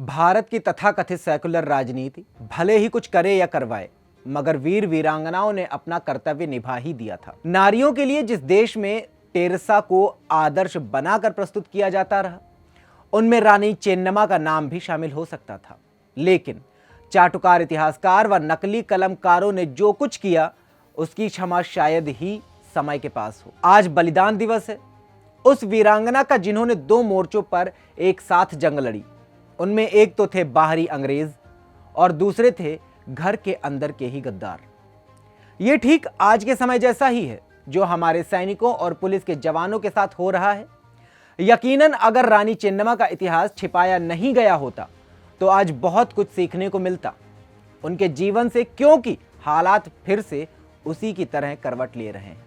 भारत की तथाकथित सेकुलर राजनीति भले ही कुछ करे या करवाए, मगर वीर वीरांगनाओं ने अपना कर्तव्य निभा ही दिया था। नारियों के लिए जिस देश में टेरेसा को आदर्श बनाकर प्रस्तुत किया जाता रहा, उनमें रानी चेन्नम्मा का नाम भी शामिल हो सकता था। लेकिन चाटुकार इतिहासकार व नकली कलमकारों ने जो कुछ किया, उसकी क्षमा शायद ही समय के पास हो। आज बलिदान दिवस है उस वीरांगना का जिन्होंने दो मोर्चों पर एक साथ जंग लड़ी। उनमें एक तो थे बाहरी अंग्रेज और दूसरे थे घर के अंदर के ही गद्दार। यह ठीक आज के समय जैसा ही है जो हमारे सैनिकों और पुलिस के जवानों के साथ हो रहा है। यकीनन अगर रानी चेन्नम्मा का इतिहास छिपाया नहीं गया होता तो आज बहुत कुछ सीखने को मिलता उनके जीवन से, क्योंकि हालात फिर से उसी की तरह करवट ले रहे हैं।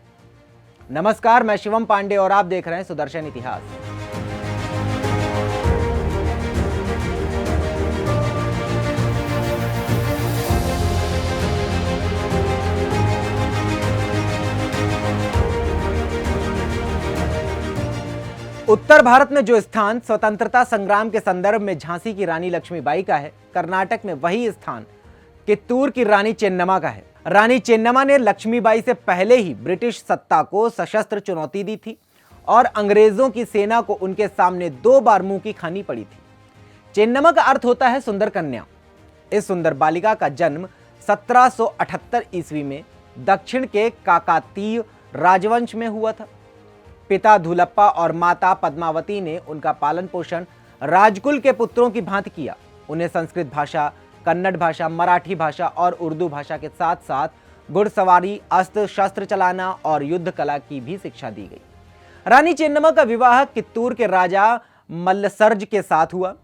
नमस्कार, मैं शिवम पांडे और आप देख रहे हैं सुदर्शन इतिहास। उत्तर भारत में जो स्थान स्वतंत्रता संग्राम के संदर्भ में झांसी की रानी लक्ष्मीबाई का है, कर्नाटक में वही स्थान कित्तूर की रानी चेन्नम्मा का है। रानी चेन्नम्मा ने लक्ष्मीबाई से पहले ही ब्रिटिश सत्ता को सशस्त्र चुनौती दी थी और अंग्रेजों की सेना को उनके सामने 2 बार मुंह की खानी पड़ी थी। चेन्नम्मा का अर्थ होता है सुंदर कन्या। इस सुंदर बालिका का जन्म 1778 ईस्वी में दक्षिण के काकातीय राजवंश में हुआ था। पिता धुलप्पा और माता पद्मावती ने उनका पालन पोषण राजकुल के पुत्रों की भांति किया। उन्हें संस्कृत भाषा, कन्नड़ भाषा, मराठी भाषा और उर्दू भाषा के साथ साथ घुड़सवारी, अस्त्र शस्त्र चलाना और युद्ध कला की भी शिक्षा दी गई। रानी चेन्नम्मा का विवाह कित्तूर के राजा मल्लसर्ज के साथ हुआ।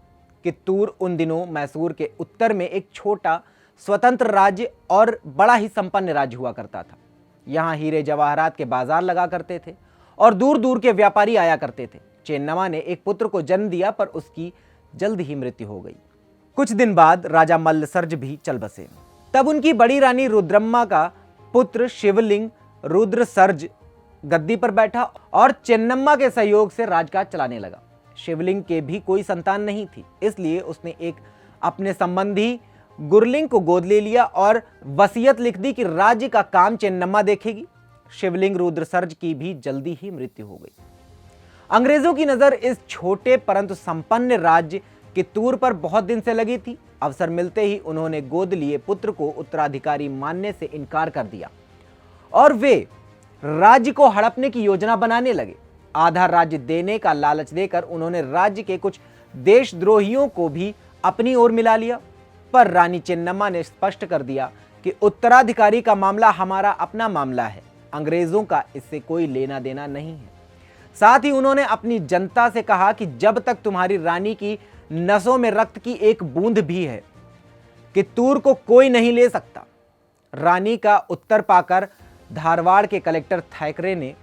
कित्तूर उन दिनों मैसूर के उत्तर में एक छोटा स्वतंत्र राज्य और बड़ा ही संपन्न राज्य हुआ करता था। यहाँ हीरे जवाहरात के बाजार लगा करते थे और दूर दूर के व्यापारी आया करते थे। चेन्नम्मा ने एक पुत्र को जन्म दिया, पर उसकी जल्द ही मृत्यु हो गई। कुछ दिन बाद राजा मल्लसर्ज भी चल बसे। तब उनकी बड़ी रानी रुद्रम्मा का पुत्र शिवलिंग रुद्रसर्ज गद्दी पर बैठा और चेन्नम्मा के सहयोग से राजकाज चलाने लगा। शिवलिंग के भी कोई संतान नहीं थी, इसलिए उसने एक अपने संबंधी गुरलिंग को गोद ले लिया और वसीयत लिख दी कि राज्य का काम चेन्नम्मा देखेगी। शिवलिंग रुद्रसर्ज की भी जल्दी ही मृत्यु हो गई। अंग्रेजों की नजर इस छोटे परंतु संपन्न राज्य कित्तूर पर बहुत दिन से लगी थी। अवसर मिलते ही उन्होंने गोद लिए पुत्र को उत्तराधिकारी मानने से इनकार कर दिया और वे राज्य को हड़पने की योजना बनाने लगे। आधा राज्य देने का लालच देकर उन्होंने राज्य के कुछ देशद्रोहियों को भी अपनी ओर मिला लिया। पर रानी चेन्नम्मा ने स्पष्ट कर दिया कि उत्तराधिकारी का मामला हमारा अपना मामला है, अंग्रेजों का इससे कोई लेना देना नहीं है। साथ ही उन्होंने अपनी जनता से कहा कि जब तक तुम्हारी रानी की नसों में रक्त की एक बूंद भी है, कित्तूर को कोई नहीं ले सकता। रानी का उत्तर पाकर धारवाड़ के कलेक्टर थैकरे ने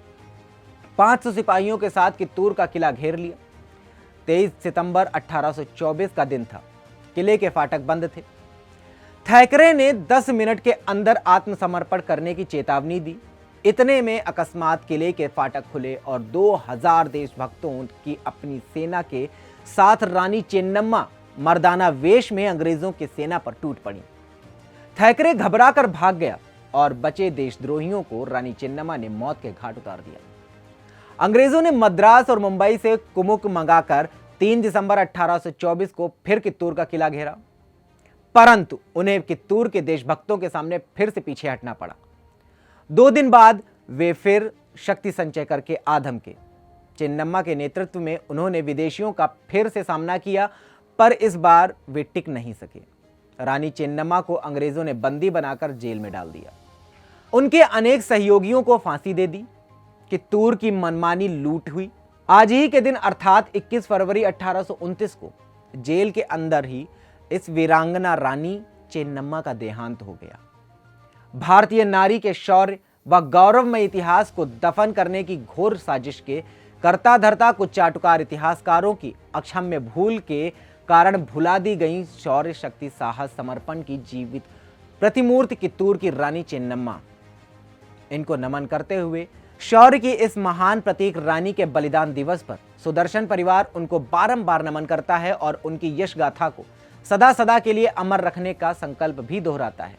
500 सिपाहियों के साथ कित्तूर का किला घेर लिया। 23 सितंबर 1824 का दिन था। किले के फाटक बंद थे। थैकरे ने 10 मिनट के अंदर आत्मसमर्पण करने की चेतावनी दी। इतने में अकस्मात किले के फाटक खुले और 2000 देशभक्तों की अपनी सेना के साथ रानी चेन्नम्मा मर्दाना वेश में अंग्रेजों की सेना पर टूट पड़ी। थैकरे घबराकर भाग गया और बचे देशद्रोहियों को रानी चेन्नम्मा ने मौत के घाट उतार दिया। अंग्रेजों ने मद्रास और मुंबई से कुमुक मंगाकर 3 दिसंबर 1824 को फिर कित्तूर का किला घेरा, परंतु उन्हें कित्तूर के देशभक्तों के सामने फिर से पीछे हटना पड़ा। 2 दिन बाद वे फिर शक्ति संचय करके आधम के। चेन्नम्मा के नेतृत्व में उन्होंने विदेशियों का फिर से सामना किया, पर इस बार वे टिक नहीं सके। रानी चेन्नम्मा को अंग्रेजों ने बंदी बनाकर जेल में डाल दिया। उनके अनेक सहयोगियों को फांसी दे दी। कित्तूर की मनमानी लूट हुई। आज ही के दिन अर्थात 21 फरवरी 1829 को जेल के अंदर ही इस वीरांगना रानी चेन्नम्मा का देहांत हो गया। भारतीय नारी के शौर्य व गौरवमय इतिहास को दफन करने की घोर साजिश के कर्ता धर्ता कुछ चाटुकार इतिहासकारों की अक्षम्य भूल के कारण भुला दी गई शौर्य, शक्ति, साहस, समर्पण की जीवित प्रतिमूर्ति कित्तूर की रानी चेन्नम्मा, इनको नमन करते हुए शौर्य की इस महान प्रतीक रानी के बलिदान दिवस पर सुदर्शन परिवार उनको बारंबार नमन करता है और उनकी यश गाथा को सदा सदा के लिए अमर रखने का संकल्प भी दोहराता है।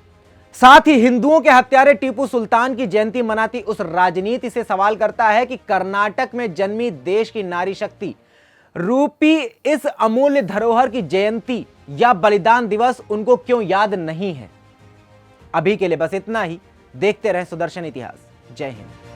साथ ही हिंदुओं के हत्यारे टीपू सुल्तान की जयंती मनाती उस राजनीति से सवाल करता है कि कर्नाटक में जन्मी देश की नारी शक्ति रूपी इस अमूल्य धरोहर की जयंती या बलिदान दिवस उनको क्यों याद नहीं है। अभी के लिए बस इतना ही। देखते रहे सुदर्शन इतिहास। जय हिंद।